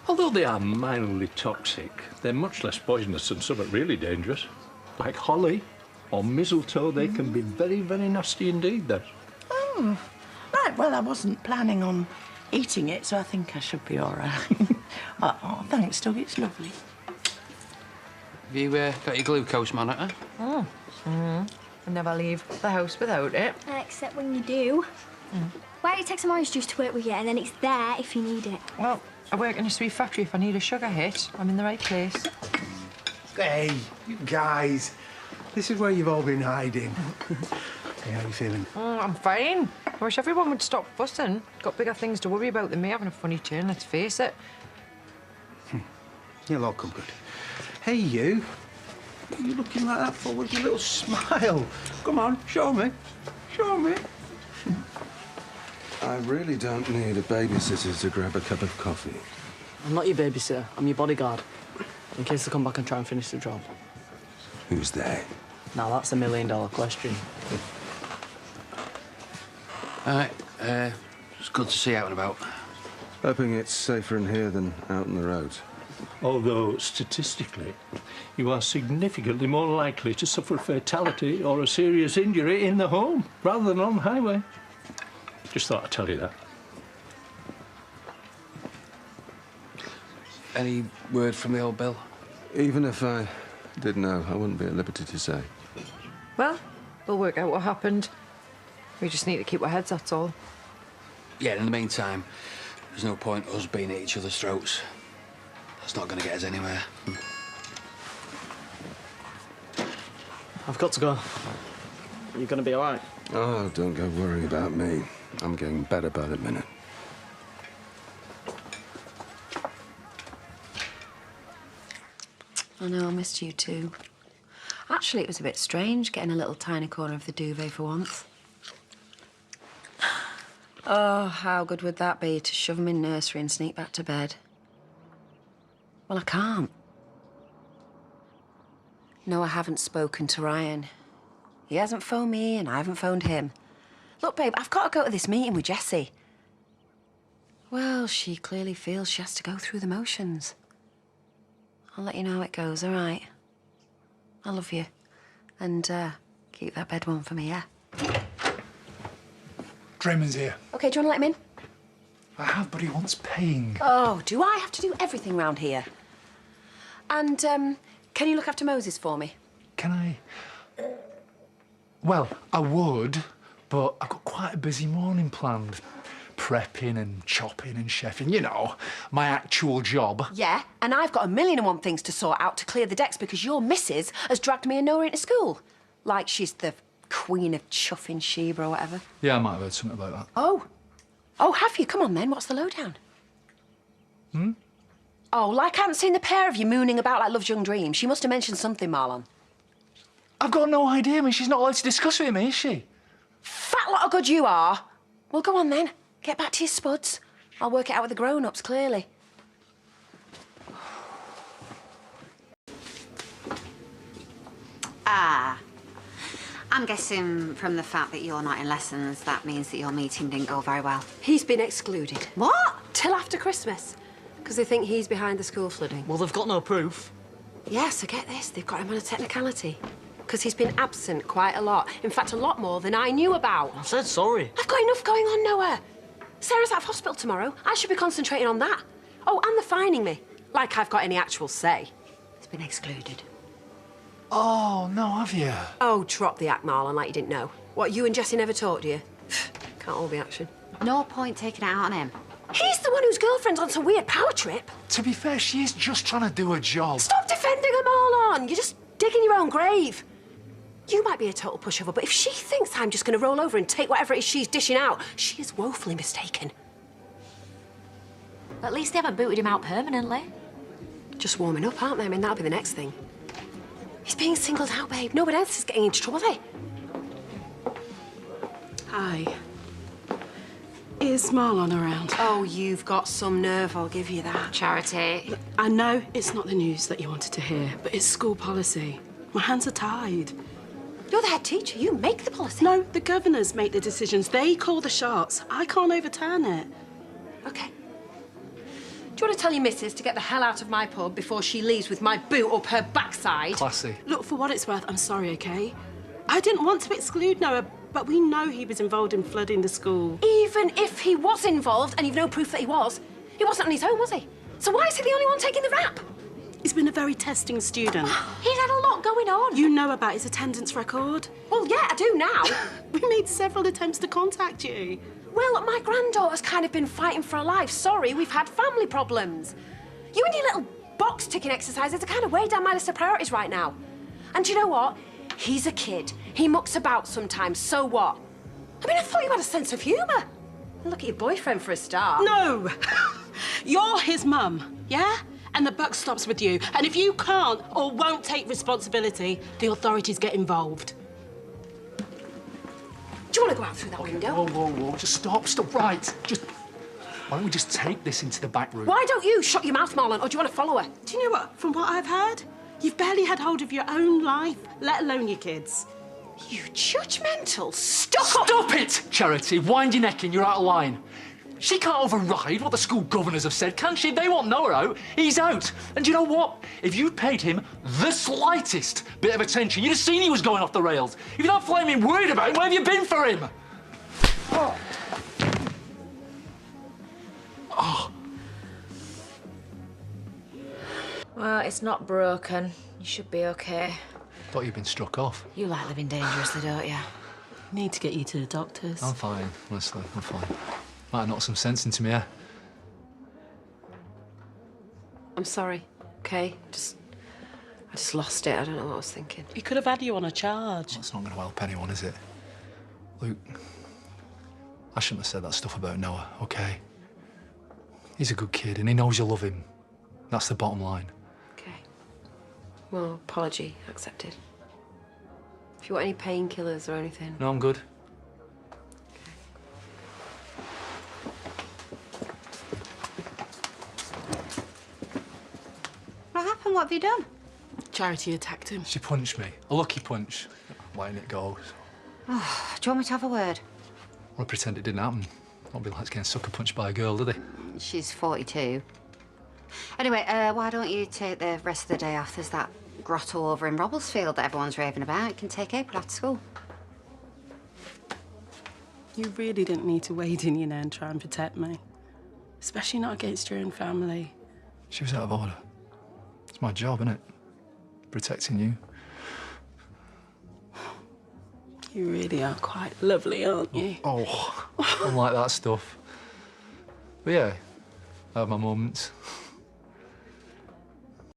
Although they are mildly toxic, they're much less poisonous than something really dangerous. Like holly or mistletoe, they can be very, very nasty indeed, then. Oh, right. Well, I wasn't planning on eating it, so I think I should be all right. Oh, thanks, Doug. It's lovely. Have you got your glucose monitor? I never leave the house without it. Except when you do. Why don't you take some orange juice to work with you, and then it's there if you need it? Well, I work in a sweet factory. If I need a sugar hit, I'm in the right place. Hey, you guys. This is where you've all been hiding. Hey, how you feeling? I'm fine. I wish everyone would stop fussing. Got bigger things to worry about than me having a funny turn, let's face it. You'll all come good. Hey, you. What are you looking like that for with your little smile? Come on, show me. Show me. I really don't need a babysitter to grab a cup of coffee. I'm not your babysitter. I'm your bodyguard. In case they come back and try and finish the job. Who's they? Now, that's a $1 million question. All right, it's good to see you out and about. Hoping it's safer in here than out on the road. Although, statistically, you are significantly more likely to suffer a fatality or a serious injury in the home rather than on the highway. Just thought I'd tell you that. Any word from the old Bill? Even if I did know, I wouldn't be at liberty to say. Well, we'll work out what happened. We just need to keep our heads, that's all. Yeah, in the meantime, there's no point us being at each other's throats. That's not going to get us anywhere. I've got to go. You're going to be all right? Oh, don't go worrying about me. I'm getting better by the minute. I know, I missed you too. Actually, it was a bit strange getting a little tiny corner of the duvet for once. Oh, how good would that be to shove him in nursery and sneak back to bed? Well, I can't. No, I haven't spoken to Ryan. He hasn't phoned me and I haven't phoned him. Look, babe, I've got to go to this meeting with Jessie. Well, she clearly feels she has to go through the motions. I'll let you know how it goes, all right? I love you. And, keep that bed warm for me, yeah? Draymond's here. OK, do you want to let him in? I have, but he wants paying. Oh, do I have to do everything round here? And, can you look after Moses for me? Can I? Well, I would, but I've got quite a busy morning planned. Prepping and chopping and chefing, you know, my actual job. Yeah, and I've got 1,000,001 things to sort out to clear the decks because your missus has dragged me and Noah into school. Like she's the queen of chuffing Sheba or whatever. Yeah, I might have heard something about that. Oh. Oh, have you? Come on, then. What's the lowdown? Oh, like I haven't seen the pair of you mooning about like Love's Young Dream. She must have mentioned something, Marlon. I've got no idea. I mean, she's not allowed to discuss it with me, is she? Fat lot of good you are. Well, go on, then. Get back to your spuds. I'll work it out with the grown-ups, clearly. I'm guessing from the fact that you're not in lessons, that means that your meeting didn't go very well. He's been excluded. What? Till after Christmas. Because they think he's behind the school flooding. Well, they've got no proof. Yeah, so get this. They've got him on a technicality. Because he's been absent quite a lot. In fact, a lot more than I knew about. I said sorry. I've got enough going on, Noah. Sarah's out of hospital tomorrow. I should be concentrating on that. Oh, and they're fining me. Like I've got any actual say. He's been excluded. Oh, no, have you? Oh, drop the act, Marlon, like you didn't know. What, you and Jessie never talked, do you? Can't all be action. No point taking it out on him. He's the one whose girlfriend's on some weird power trip. To be fair, she is just trying to do her job. Stop defending her, Marlon. You're just digging your own grave. You might be a total pushover, but if she thinks I'm just going to roll over and take whatever it is she's dishing out, she is woefully mistaken. At least they haven't booted him out permanently. Just warming up, aren't they? I mean, that'll be the next thing. He's being singled out, babe. Nobody else is getting into trouble, are they? Hi. Is Marlon around? Oh, you've got some nerve, I'll give you that. Charity. I know it's not the news that you wanted to hear, but it's school policy. My hands are tied. You're the head teacher. You make the policy. No, the governors make the decisions. They call the shots. I can't overturn it. OK. Do you you want to tell your missus to get the hell out of my pub before she leaves with my boot up her backside? Classy. Look, for what it's worth, I'm sorry, OK? I didn't want to exclude Noah, but we know he was involved in flooding the school. Even if he was involved, and you've no proof that he wasn't on his own, was he? So why is he the only one taking the rap? He's been a very testing student. He's had a lot going on. You know about his attendance record? Well, yeah, I do now. We made several attempts to contact you. Well, my granddaughter's kind of been fighting for her life. Sorry, we've had family problems. You and your little box-ticking exercises are kind of way down my list of priorities right now. And do you know what? He's a kid. He mucks about sometimes, so what? I mean, I thought you had a sense of humour. Look at your boyfriend for a start. No! You're his mum, yeah? And the buck stops with you. And if you can't or won't take responsibility, the authorities get involved. Do you want to go out through that window? Whoa, whoa, whoa. Just stop. Right. Why don't we just take this into the back room? Why don't you shut your mouth, Marlon, or do you want to follow her? Do you know what? From what I've heard, you've barely had hold of your own life, let alone your kids. You judgmental. Stop it, Charity. Wind your neck in. You're out of line. She can't override what the school governors have said, can she? They won't know her out. He's out. And do you know what? If you'd paid him the slightest bit of attention, you'd have seen he was going off the rails. If you're not flaming worried about him, where have you been for him? Oh. Oh. Well, it's not broken. You should be okay. Thought you'd been struck off. You like living dangerously, don't you? Need to get you to the doctors. I'm fine, honestly. I'm fine. Might have knocked some sense into me, yeah. I'm sorry, okay? I just lost it. I don't know what I was thinking. He could have had you on a charge. That's not going to help anyone, is it? Luke, I shouldn't have said that stuff about Noah, okay? He's a good kid and he knows you love him. That's the bottom line. Okay. Well, apology accepted. If you want any painkillers or anything. No, I'm good. What happened? What have you done? Charity attacked him. She punched me. A lucky punch. I'm letting it go. Oh, do you want me to have a word? I'll pretend it didn't happen. Nobody likes getting sucker punched by a girl, do they? She's 42. Anyway, why don't you take the rest of the day off? There's that grotto over in Robblesfield that everyone's raving about. You can take April after school. You really didn't need to wade in, and try and protect me. Especially not against your own family. She was out of order. It's my job, innit? Protecting you. You really are quite lovely, aren't you? Oh, I don't like that stuff. But yeah, I have my moments.